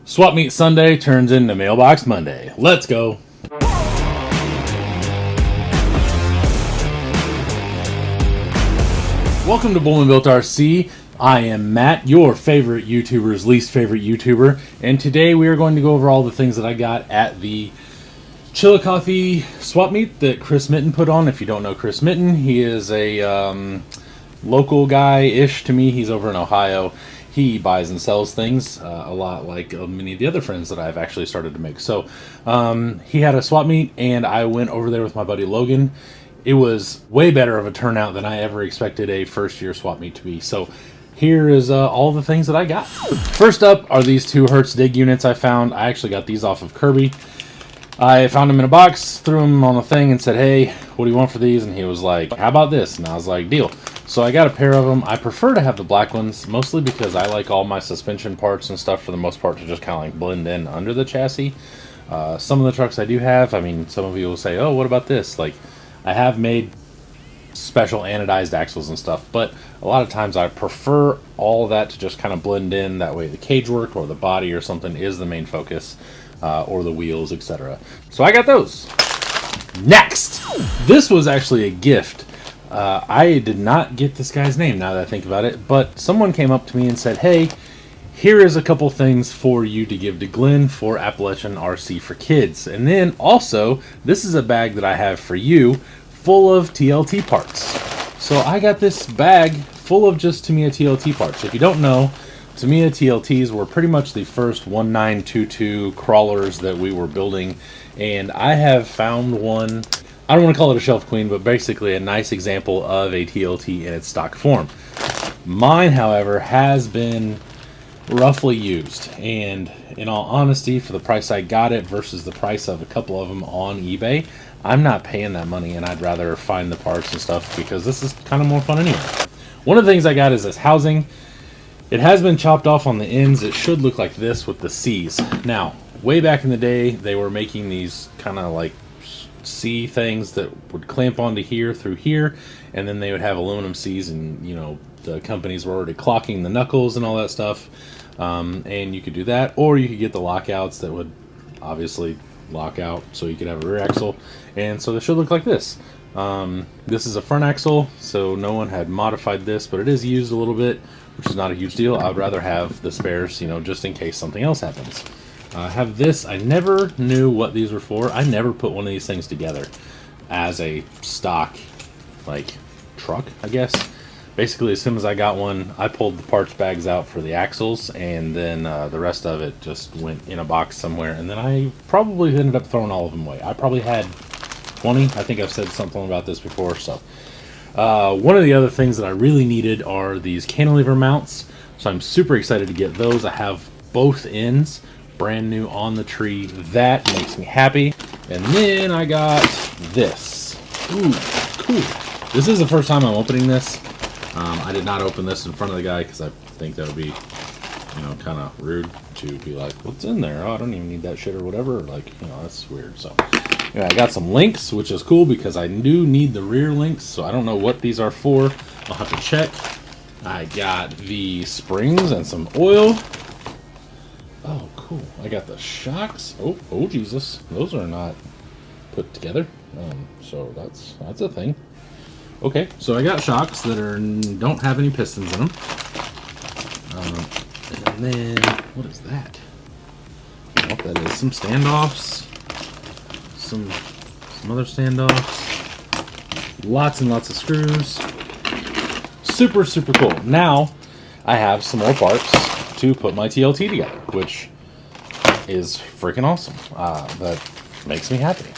Swap Meet Sunday turns into Mailbox Monday. Let's go. Welcome to Bullman Built RC. I am Matt, your favorite YouTuber's least favorite YouTuber, and today we are going to go over all the things that I got at the Chillicothe Swap Meet that Chris Mitten put on. If you don't know Chris Mitten, he is a local guy-ish to me. He's over in Ohio. He buys and sells things a lot like many of the other friends that I've actually started to make. So he had a swap meet, and I went over there with my buddy Logan. It was way better of a turnout than I ever expected a first-year swap meet to be. So here is all the things that I got. First up are these two Hertz Dig units I found. I actually got these off of Kirby. I found them in a box, threw them on the thing, and said, "Hey, what do you want for these?" And he was like, "How about this?" And I was like, "Deal." So I got a pair of them. I prefer to have the black ones, mostly because I like all my suspension parts and stuff for the most part to just kind of like blend in under the chassis. Some of the trucks I do have, I mean, some of you will say, "Oh, what about this?" Like, I have made special anodized axles and stuff, but a lot of times I prefer all that to just kind of blend in. That way the cage work or the body or something is the main focus. Or the wheels, etc. So I got those. Next! This was actually a gift. I did not get this guy's name now that I think about it, but someone came up to me and said, "Hey, here is a couple things for you to give to Glenn for Appalachian RC for Kids. And then also, this is a bag that I have for you full of TLT parts." So I got this bag full of just Tamiya TLT parts. If you don't know, Tamiya TLTs were pretty much the first 1922 crawlers that we were building, and I have found one, I don't want to call it a shelf queen, but basically a nice example of a TLT in its stock form. Mine, however, has been roughly used, and in all honesty, for the price I got it versus the price of a couple of them on eBay, I'm not paying that money, and I'd rather find the parts and stuff because this is kind of more fun anyway. One of the things I got is this housing. It has been chopped off on the ends. It should look like this with the C's. Now, way back in the day, they were making these kind of like C things that would clamp onto here through here, and then they would have aluminum C's, and you know, the companies were already clocking the knuckles and all that stuff. And you could do that, or you could get the lockouts that would obviously lock out so you could have a rear axle. And so they should look like this. This is a front axle, so no one had modified this, but it is used a little bit, which is not a huge deal. I would rather have the spares, you know, just in case something else happens. I have this. I never knew what these were for. I never put one of these things together as a stock, like, truck, I guess. Basically, as soon as I got one, I pulled the parts bags out for the axles, and then the rest of it just went in a box somewhere, and then I probably ended up throwing all of them away. I probably had 20. I think I've said something about this before, so... one of the other things that I really needed are these cantilever mounts, so I'm super excited to get those. I have both ends brand new on the tree. That makes me happy. And then I got this. Ooh, cool. This is the first time I'm opening this. I did not open this in front of the guy because I think that would be, you know, kind of rude to be like, "What's in there? Oh, I don't even need that shit," or whatever. Like, you know, that's weird. So yeah, I got some links, which is cool because I do need the rear links, so I don't know what these are for. I'll have to check. I got the springs and some oil. Oh, cool. I got the shocks. Oh, Jesus. Those are not put together. So that's a thing. Okay, so I got shocks that don't have any pistons in them. And then, what is that? Oh, that is some standoffs. Some other standoffs, lots and lots of screws. Super cool. Now I have some more parts to put my TLT together, which is freaking awesome. That makes me happy.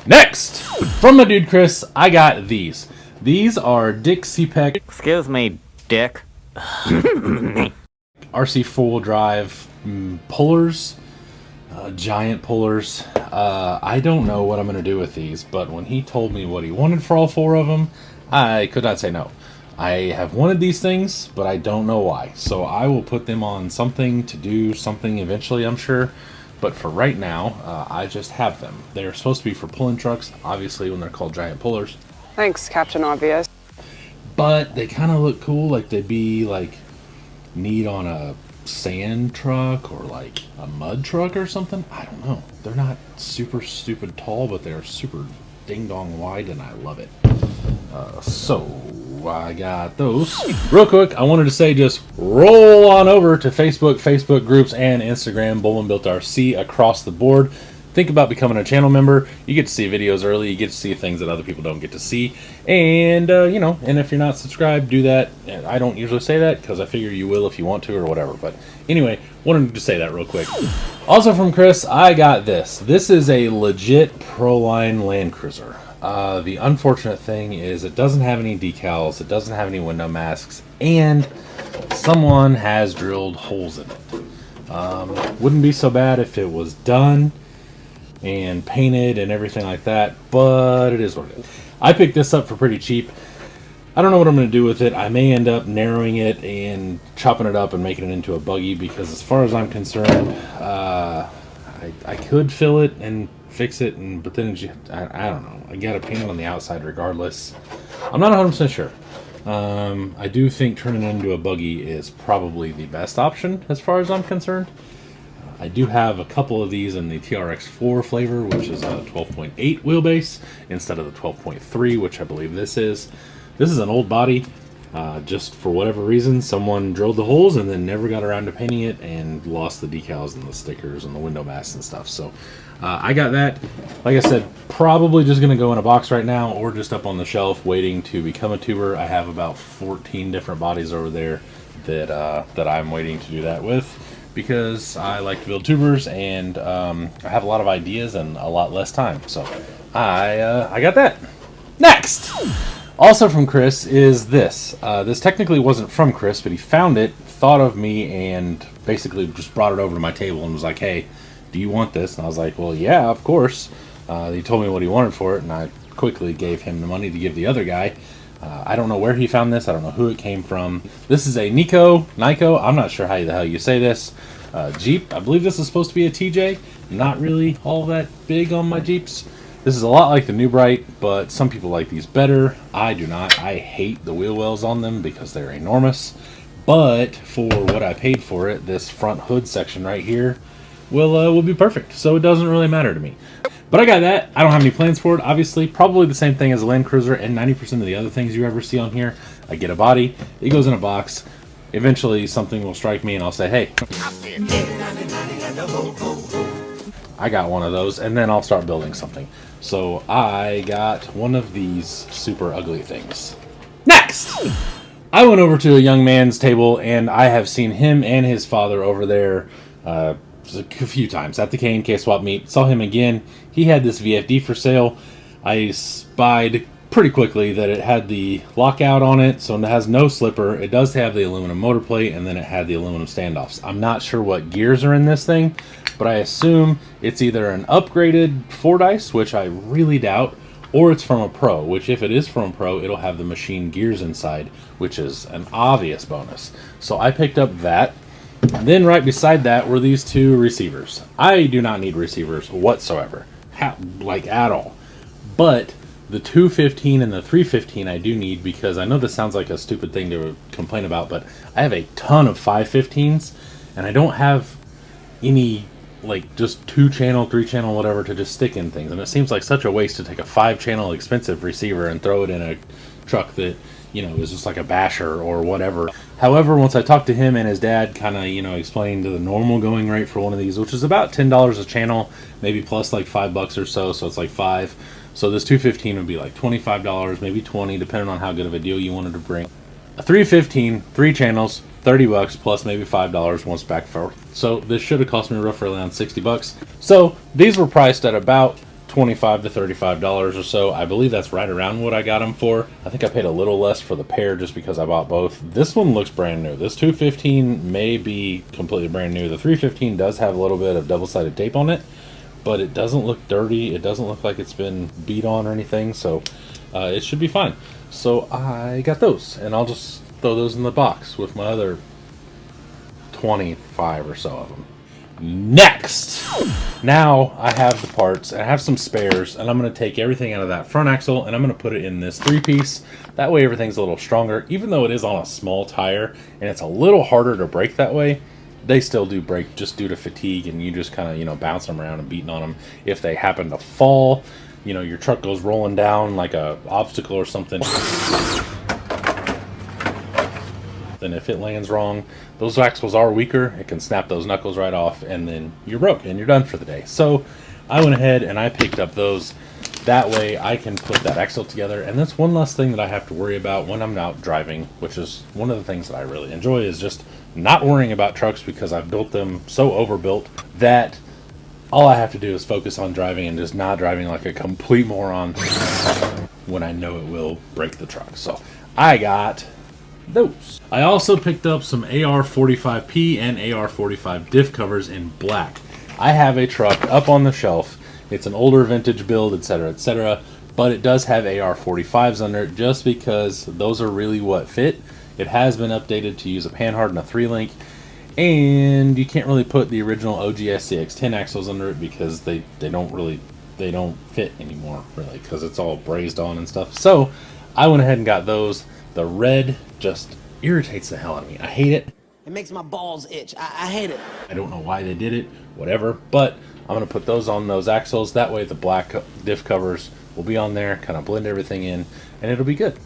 Next, from my dude Chris, I got these. These are Dick CPEC. Excuse me, Dick. RC four-wheel drive pullers. Giant pullers. I don't know what I'm going to do with these, but when he told me what he wanted for all four of them, I could not say no. I have wanted these things, but I don't know why. So I will put them on something to do something eventually, I'm sure. But for right now, I just have them. They're supposed to be for pulling trucks, obviously, when they're called giant pullers. Thanks, Captain Obvious. But they kind of look cool, like they'd be like neat on a sand truck or like a mud truck or something. I don't know. They're not super stupid tall, but they're super ding dong wide, and I love it. So I got those. Real quick, I wanted to say just roll on over to Facebook groups, and Instagram, Bullman Built RC across the board. Think about becoming a channel member. You get to see videos early. You get to see things that other people don't get to see. And, you know, and if you're not subscribed, do that. And I don't usually say that because I figure you will if you want to or whatever. But anyway, wanted to say that real quick. Also from Chris, I got this. This is a legit Proline Land Cruiser. The unfortunate thing is it doesn't have any decals. It doesn't have any window masks. And someone has drilled holes in it. Wouldn't be so bad if it was done and painted and everything like that, but it is what it is. I picked this up for pretty cheap. I don't know what I'm going to do with it. I may end up narrowing it and chopping it up and making it into a buggy, because as far as I'm concerned, I could fill it and fix it, but then I don't know. I got to paint it on the outside regardless. I'm not 100% sure. I do think turning it into a buggy is probably the best option as far as I'm concerned. I do have a couple of these in the TRX4 flavor, which is a 12.8 wheelbase instead of the 12.3, which I believe this is. This is an old body. Just for whatever reason, someone drilled the holes and then never got around to painting it and lost the decals and the stickers and the window masks and stuff. So I got that. Like I said, probably just going to go in a box right now or just up on the shelf waiting to become a tuber. I have about 14 different bodies over there that I'm waiting to do that with, because I like to build tubers, and I have a lot of ideas and a lot less time. So I got that. Next! Also from Chris is this. This technically wasn't from Chris, but he found it, thought of me, and basically just brought it over to my table and was like, hey, do you want this? And I was like, well, yeah, of course. He told me what he wanted for it, and I quickly gave him the money to give the other guy. I don't know where he found this. I don't know who it came from. This is a Nikko, I'm not sure how the hell you say this. Jeep. I believe this is supposed to be a TJ. Not really all that big on my Jeeps. This is a lot like the New Bright, but some people like these better. I do not. I hate the wheel wells on them because they're enormous. But for what I paid for it, this front hood section right here will be perfect. So it doesn't really matter to me. But I got that. I don't have any plans for it, obviously. Probably the same thing as a Land Cruiser and 90% of the other things you ever see on here. I get a body, it goes in a box. Eventually something will strike me and I'll say, hey, I got one of those, and then I'll start building something. So I got one of these super ugly things. Next! I went over to a young man's table, and I have seen him and his father over there a few times at the K&K swap meet. Saw him again. He had this VFD for sale. I spied pretty quickly that it had the lockout on it, so it has no slipper. It does have the aluminum motor plate, and then it had the aluminum standoffs. I'm not sure what gears are in this thing, but I assume it's either an upgraded Fordyce, which I really doubt, or it's from a Pro, which if it is from a Pro, it'll have the machine gears inside, which is an obvious bonus. So I picked up that. And then right beside that were these two receivers. I do not need receivers whatsoever, at all. But the 215 and the 315 I do need, because I know this sounds like a stupid thing to complain about, but I have a ton of 515s, and I don't have any, like, just 2-channel, 3-channel, whatever, to just stick in things. And it seems like such a waste to take a 5-channel expensive receiver and throw it in a truck that, you know, is just like a basher or whatever. However, once I talked to him and his dad, kind of, you know, explained the normal going rate for one of these, which is about $10 a channel, maybe plus like $5 or so, so it's like $5. So this 215 would be like $25, maybe $20, depending on how good of a deal you wanted to bring. A 315, 3 channels, $30 plus maybe $5 once back forth. So this should have cost me roughly around $60. So these were priced at about $25 to $35 or so. I believe that's right around what I got them for. I think I paid a little less for the pair just because I bought both. This one looks brand new. This 215 may be completely brand new. The 315 does have a little bit of double-sided tape on it, but it doesn't look dirty. It doesn't look like it's been beat on or anything, so it should be fine. So I got those, and I'll just throw those in the box with my other 25 or so of them. Next! Now I have the parts, and I have some spares, and I'm going to take everything out of that front axle, and I'm going to put it in this 3-piece. That way everything's a little stronger, even though it is on a small tire, and it's a little harder to break that way. they still do break just due to fatigue, and you just kind of, you know, bounce them around and beating on them. If they happen to fall, you know, your truck goes rolling down like a obstacle or something, then if it lands wrong, those axles are weaker. It can snap those knuckles right off, and then you're broke and you're done for the day. So I went ahead and I picked up those. That way I can put that axle together, and that's one less thing that I have to worry about when I'm out driving, which is one of the things that I really enjoy, is just not worrying about trucks, because I've built them so overbuilt that all I have to do is focus on driving and just not driving like a complete moron when I know it will break the truck. So I got those. I also picked up some AR45P and AR45 diff covers in black. I have a truck up on the shelf. It's an older vintage build, etc., etc., but it does have AR45s under it just because those are really what fit. It has been updated to use a panhard and a 3-link, and you can't really put the original OGS CX10 axles under it because they don't fit anymore, really, because it's all brazed on and stuff. So I went ahead and got those. The red just irritates the hell out of me. I hate it. It makes my balls itch. I hate it. I don't know why they did it, whatever, but I'm going to put those on those axles. That way the black diff covers will be on there, kind of blend everything in, and it'll be good.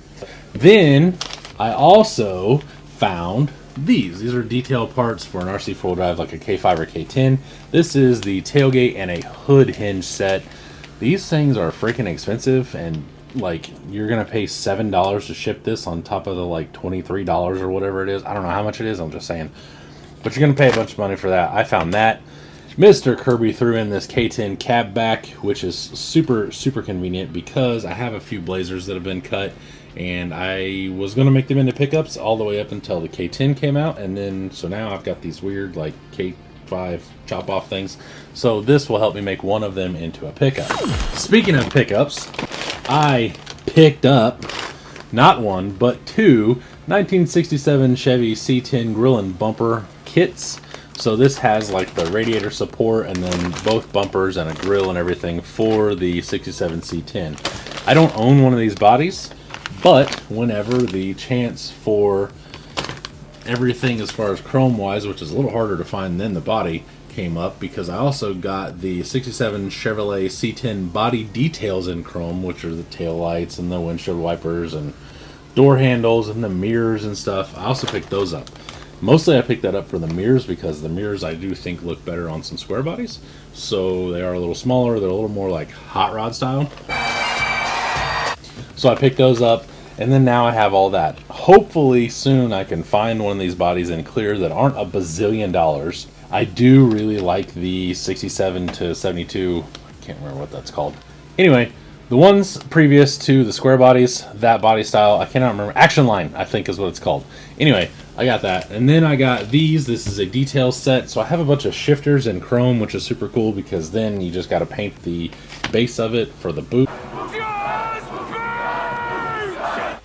Then I also found these. These are detail parts for an RC 4-wheel drive like a K5 or K10. This is the tailgate and a hood hinge set. These things are freaking expensive, and like you're going to pay $7 to ship this on top of the like $23 or whatever it is. I don't know how much it is, I'm just saying. But you're going to pay a bunch of money for that. I found that. Mr. Kirby threw in this K10 cab back, which is super, super convenient because I have a few Blazers that have been cut, and I was going to make them into pickups all the way up until the K10 came out, and then so now I've got these weird like K5 chop off things. So this will help me make one of them into a pickup. Speaking of pickups, I picked up not one but two 1967 Chevy C10 grill and bumper kits. So this has like the radiator support and then both bumpers and a grill and everything for the 67 C10. I don't own one of these bodies, but whenever the chance for everything as far as chrome wise, which is a little harder to find than the body, came up, because I also got the 67 Chevrolet C10 body details in chrome, which are the tail lights and the windshield wipers and door handles and the mirrors and stuff. I also picked those up. Mostly I picked that up for the mirrors because the mirrors I do think look better on some square bodies. So they are a little smaller, they're a little more like hot rod style. So I picked those up, and then now I have all that. Hopefully soon I can find one of these bodies in clear that aren't a bazillion dollars. I do really like the 67 to 72, I can't remember what that's called. Anyway, the ones previous to the square bodies, that body style, I cannot remember. Action Line, I think is what it's called. Anyway, I got that. And then I got these. This is a detail set. So I have a bunch of shifters in chrome, which is super cool because then you just got to paint the base of it for the boot.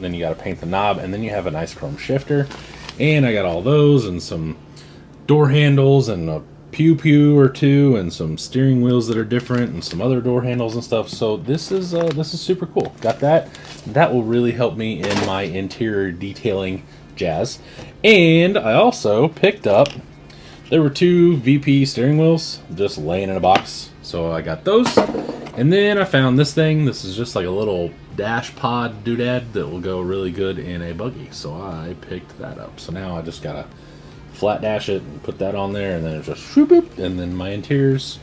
Then you got to paint the knob, and then you have a nice chrome shifter. And I got all those and some door handles and a pew or two and some steering wheels that are different and some other door handles and stuff. So this is super cool. Got that. That will really help me in my interior detailing jazz. And I also picked up, there were two VP steering wheels just laying in a box, so I got those. And then I found this thing. This is just like a little dash pod doodad that will go really good in a buggy, so I picked that up. So now I just gotta flat dash it and put that on there, and then it's just shoop boop, and then my interior's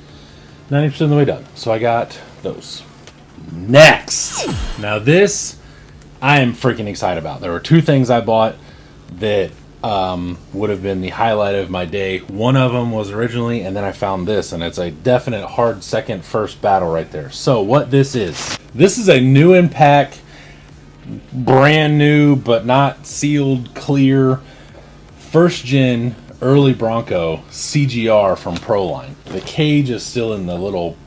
90% of the way done. So I got those. Next, now this I am freaking excited about. There were two things I bought that would have been the highlight of my day. One of them was originally, and then I found this, and it's a definite hard second first battle right there. So what this is a new in pack, brand new but not sealed clear, first gen early Bronco CGR from Proline. The cage is still in the little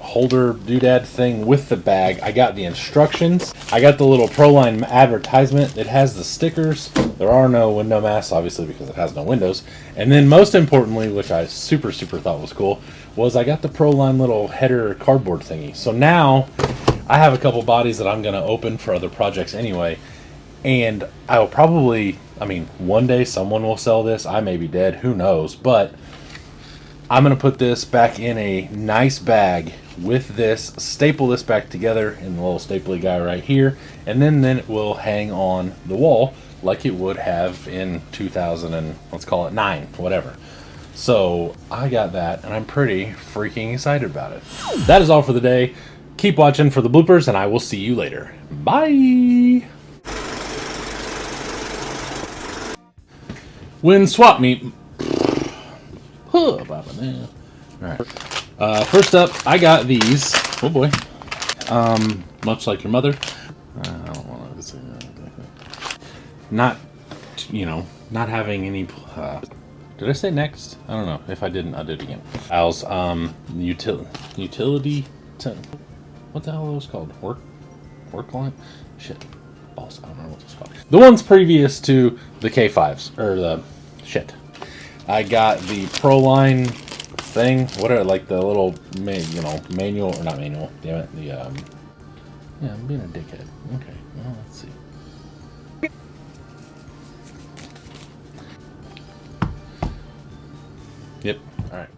holder doodad thing with the bag. I got the instructions. I got the little Proline advertisement. It has the stickers. There are no window masks, obviously, because it has no windows. And then most importantly, which I super thought was cool, was I got the Proline little header cardboard thingy. So now I have a couple bodies that I'm going to open for other projects anyway. And I'll probably, I mean, one day someone will sell this. I may be dead, who knows. But I'm going to put this back in a nice bag with this, staple this back together in the little staply guy right here, and then it will hang on the wall like it would have in 2000 and let's call it 9, whatever. So I got that, and I'm pretty freaking excited about it. That is all for the day. Keep watching for the bloopers, and I will see you later. Bye! When swap meet... Alright. First up, I got these. Oh boy. Much like your mother. I don't want to say that. Not, you know, not having any... did I say next? I don't know. If I didn't, I'll do it again. Al's utility... What the hell are those called? Work line? Shit. Balls. I don't remember what those called. The ones previous to the K5s. Or the... Shit. I got the Proline thing. What are, like, the little, manual... Or not manual. Damn it. The, yeah, I'm being a dickhead. Okay. Well, let's see. Yep. All right.